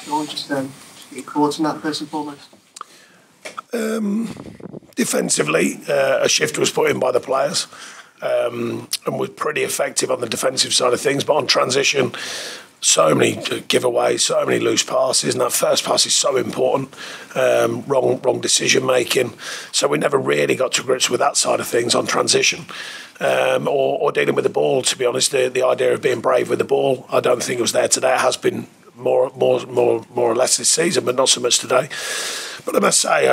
Sean, just get your thoughts on that first and foremost. Defensively, a shift was put in by the players and was pretty effective on the defensive side of things. But on transition, so many giveaways, so many loose passes, and that first pass is so important. Wrong decision making. So we never really got to grips with that side of things on transition. Or dealing with the ball, to be honest. The idea of being brave with the ball, I don't think it was there today. It has been more or less this season, but not so much today. But I must say,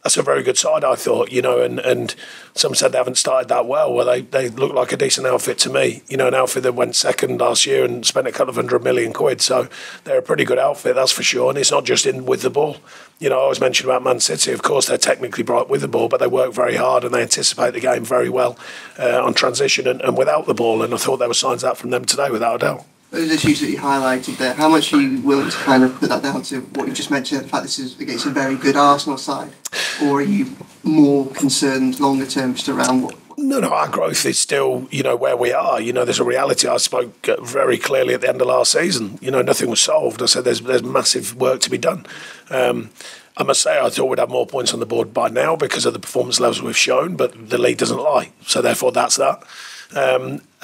that's a very good side, I thought, and some said they haven't started that well. Well, they look like a decent outfit to me. An outfit that went second last year and spent a couple of £100 million. So they're a pretty good outfit, that's for sure. And it's not just in with the ball. I always mention about Man City. Of course, they're technically bright with the ball, but they work very hard and they anticipate the game very well on transition and without the ball. And I thought there were signs of that from them today, without a doubt. Those issues that you highlighted there, how much are you willing to kind of put that down to what you just mentioned, the fact this is against a very good Arsenal side? Or are you more concerned longer term just around what? No, our growth is still, where we are. There's a reality. I spoke very clearly at the end of last season. Nothing was solved. I said there's massive work to be done. I must say I thought we'd have more points on the board by now because of the performance levels we've shown, but the league doesn't lie. So therefore that's that.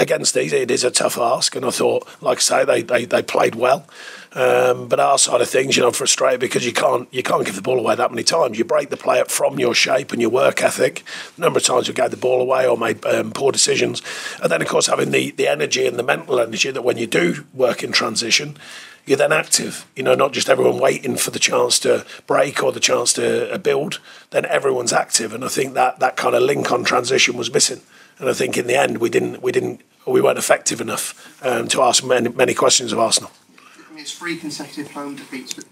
Against these, it is a tough ask, and I thought, like I say, they played well. But our side of things, frustrated because you can't give the ball away that many times. You break the play up from your shape and your work ethic. A number of times we gave the ball away or made poor decisions, and then of course having the energy and the mental energy that when you do work in transition, you're then active. Not just everyone waiting for the chance to break or the chance to build. Then everyone's active, and I think that kind of link on transition was missing. And I think in the end we weren't effective enough to ask many questions of Arsenal. It's 3 consecutive home defeats, but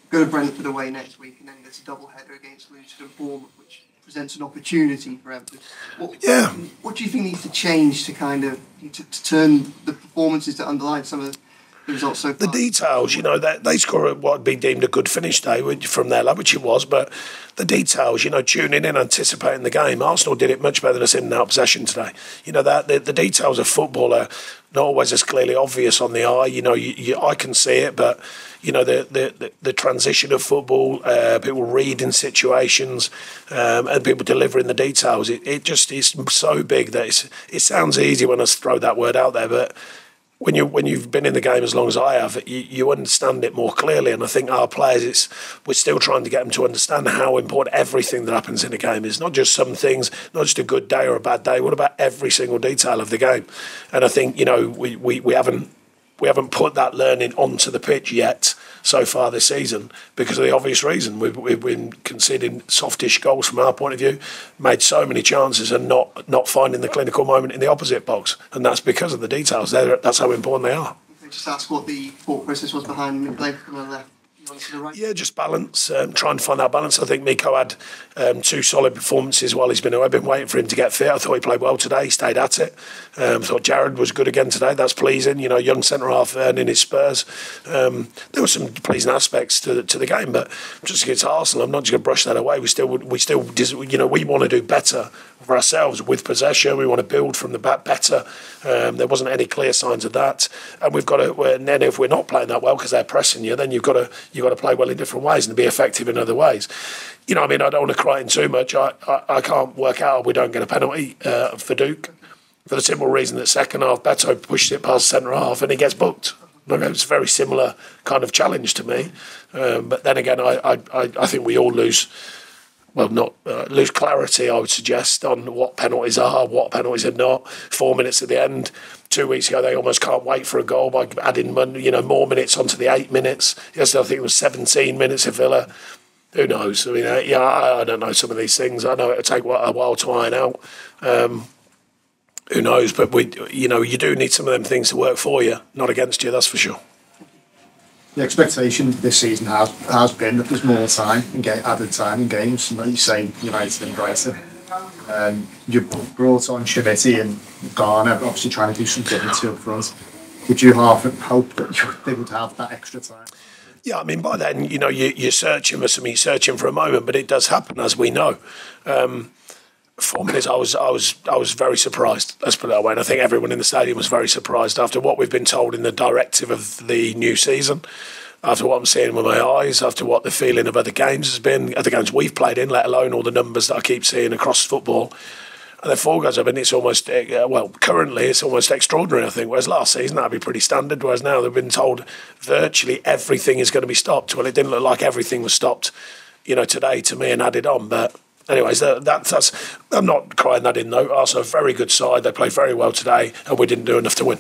go to Brentford away next week, and then there's a double header against Luton and Bournemouth, which presents an opportunity for Everton. What do you think needs to change to kind of to turn the performances to underline some of the results so far? The details, they score what would be deemed a good finish day from their lab, which it was, but the details, tuning in, anticipating the game. Arsenal did it much better than us in and out possession today. The details of football are not always as clearly obvious on the eye. I can see it, but the transition of football, people reading situations, and people delivering the details. It just is so big that it sounds easy when I throw that word out there, but when you've been in the game as long as I have, you understand it more clearly. And I think our players, we're still trying to get them to understand how important everything that happens in a game is. Not just some things, not just a good day or a bad day. What about every single detail of the game? And I think we haven't put that learning onto the pitch yet so far this season because of the obvious reason. We've been conceding softish goals from our point of view, made so many chances and not finding the clinical moment in the opposite box. And that's because of the details. That's how important they are. Just ask what the thought process was behind McLean coming on the left. Right? Yeah, just balance, trying to find that balance. I think Miko had 2 solid performances while he's been away. I've been waiting for him to get fit. I thought he played well today. He stayed at it. I thought Jared was good again today. That's pleasing. Young centre-half earning his spurs. There were some pleasing aspects to the game, but just against Arsenal, I'm not just going to brush that away. We want to do better for ourselves with possession. We want to build from the back better. There wasn't any clear signs of that, and we've got to. And then if we're not playing that well because they're pressing you, then you've got to play well in different ways and be effective in other ways. I don't want to cry in too much. I can't work out we don't get a penalty for Duke for the simple reason that second half Beto pushed it past centre half and he gets booked. It's a very similar kind of challenge to me. But then again, I think we all lose. Well, not lose clarity, I would suggest, on what penalties are, what penalties are not. 4 minutes at the end. 2 weeks ago, they almost can't wait for a goal by adding more minutes onto the 8 minutes. Yesterday, I think it was 17 minutes of Villa. Who knows? I mean, I don't know some of these things. I know it'll take a while to iron out. Who knows? But you do need some of them things to work for you, not against you. That's for sure. The expectation this season has been that there's more time and added time in games. And like you say, United and Brighton. You brought on Shaviti and Garner, obviously trying to do some dignity up front. Would you hope that they would have that extra time? Yeah, I mean, by then, you're searching for something, you're searching for a moment, but it does happen, as we know. 4 minutes, I was very surprised, let's put it that way. And I think everyone in the stadium was very surprised after what we've been told in the directive of the new season. after what I'm seeing with my eyes, after what the feeling of other games has been, other games we've played in, let alone all the numbers that I keep seeing across football. And then 4 goals up, and it's almost, currently it's almost extraordinary, I think. Whereas last season, that'd be pretty standard. Whereas now they've been told virtually everything is going to be stopped. Well, it didn't look like everything was stopped, today to me and added on. But anyways, that's I'm not crying that in, though. Also, a very good side. They played very well today, and we didn't do enough to win.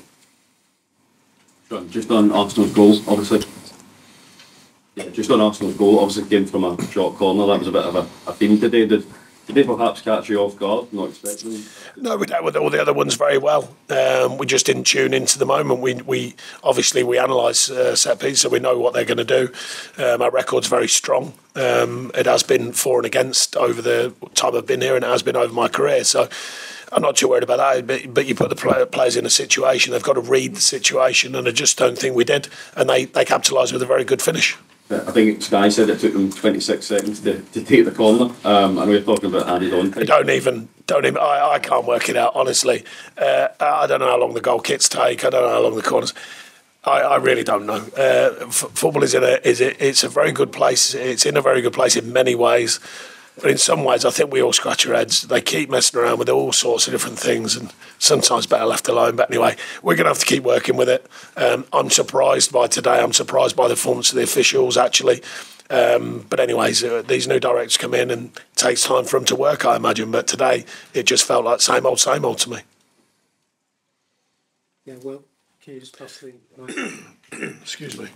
Just on Arsenal's goals, obviously. Yeah, just on Arsenal's goal, obviously came from a short corner. That was a bit of a theme today. Did they perhaps catch you off guard, not expecting? No, we dealt with all the other ones very well. We just didn't tune into the moment. We obviously analyse set pieces, so we know what they're going to do. Our record's very strong. It has been for and against over the time I've been here, and it has been over my career. So I'm not too worried about that. But you put the players in a situation, they've got to read the situation, and I just don't think we did. And they capitalised with a very good finish. I think Sky said it took them 26 seconds to take the corner. I know you're talking about added on time. Don't even. I can't work it out, honestly. I don't know how long the goal kicks take. I don't know how long the corners. I really don't know. Football is it's a very good place. It's in a very good place in many ways. But in some ways, I think we all scratch our heads. They keep messing around with all sorts of different things, and sometimes better left alone. But anyway, we're going to have to keep working with it. I'm surprised by today. I'm surprised by the performance of the officials, actually. But anyways, these new directors come in, and it takes time for them to work, I imagine. But today, it just felt like same old to me. Yeah, well, can you just pass the mic? Excuse me.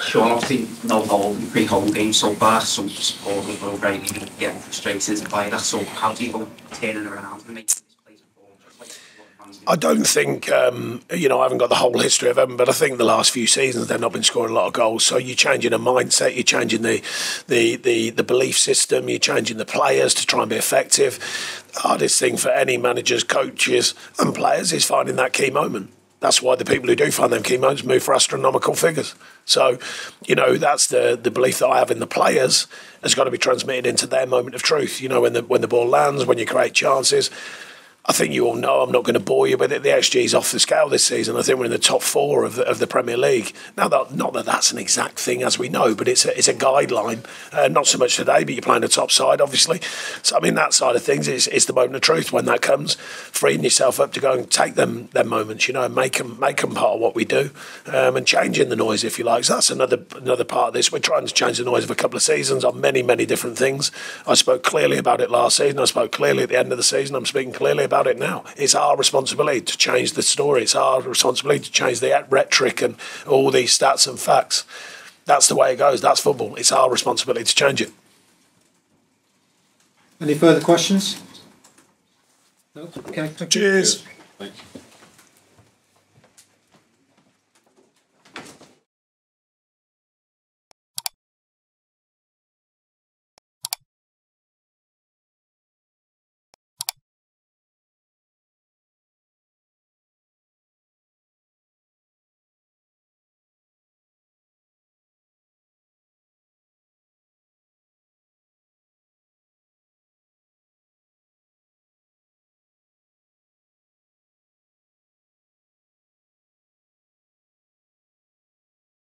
Sean, obviously no goal in pre-home game so far, some support will go great, even getting frustrated by that. So how do you go turning around and make this place perform? I don't think, I haven't got the whole history of Everton, but I think the last few seasons they've not been scoring a lot of goals. So you're changing a mindset, you're changing the belief system, you're changing the players to try and be effective. The hardest thing for any managers, coaches and players is finding that key moment. That's why the people who do find them key moments move for astronomical figures. So, that's the belief that I have in the players has got to be transmitted into their moment of truth. When the ball lands, when you create chances. I think you all know, I'm not going to bore you with it, the XG's off the scale this season. I think we're in the top 4 of the Premier League. Now, not that that's an exact thing, as we know, but it's a guideline. Not so much today, but you're playing the top side, obviously. So, that side of things is the moment of truth when that comes, freeing yourself up to go and take them moments, and make them part of what we do, and changing the noise, if you like. So that's another part of this. We're trying to change the noise of a couple of seasons on many, many different things. I spoke clearly about it last season. I spoke clearly at the end of the season. I'm speaking clearly about it now. It's our responsibility to change the story. It's our responsibility to change the rhetoric and all these stats and facts. That's the way it goes. That's football. It's our responsibility to change it. Any further questions? No? Okay. Cheers. Thanks.